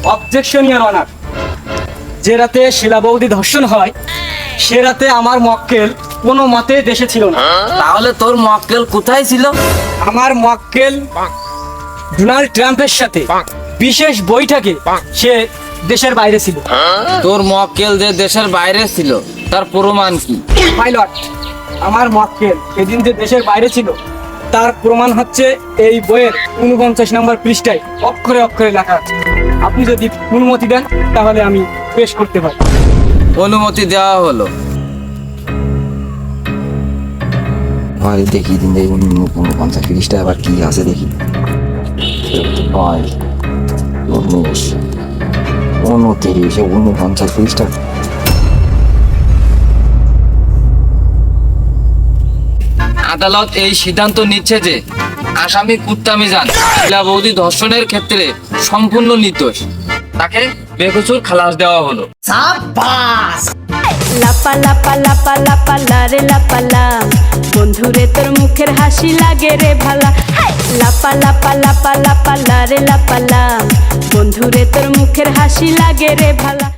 Objection your honour, যে রাতে শিলা বৌদি ধর্ষণ হয় সে রাতে আমার মক্কেল কোনো মতে দেশে ছিল না। তাহলে তোর মক্কেল কোথায় ছিল? আমার মক্কেল ডোনাল্ড ট্রাম্পের সাথে বিশেষ বৈঠকে সে দেশের বাইরে ছিল। তোর মক্কেল যে দেশের বাইরে ছিল তার প্রমাণ কি? পাইলট, আমার মক্কেল সেদিন যে দেশের বাইরে ছিল তার প্রমাণ হচ্ছে এই বইয়ের 49 নম্বর পৃষ্ঠায় অক্ষরে অক্ষরে লেখা আছে। আপনি যদি অনুমতি দেন তাহলে আমি পেশ করতে পারি। অনুমতি দেওয়া হলো। ভাই দেখি দিন দেখি 49 আবার কি আছে দেখি। ভাই 19 29 49 আদালত এই সিদ্ধান্ত নিচ্ছে যে আসামি কুত্তামি জান শিলা বৌদি ধর্ষণের ক্ষেত্রে সম্পূর্ণ নির্দোষ, তাকে বেকসুর খালাস দেওয়া হলো। লাপা লাপা লাপা লাপা লারে লাপালা, বন্ধুরে তোর মুখের হাসি লাগে রে ভালা। লাপা লাপা লাপা লাপা লারে লাপালা, বন্ধুরে তোর মুখের হাসি লাগে রে ভালা।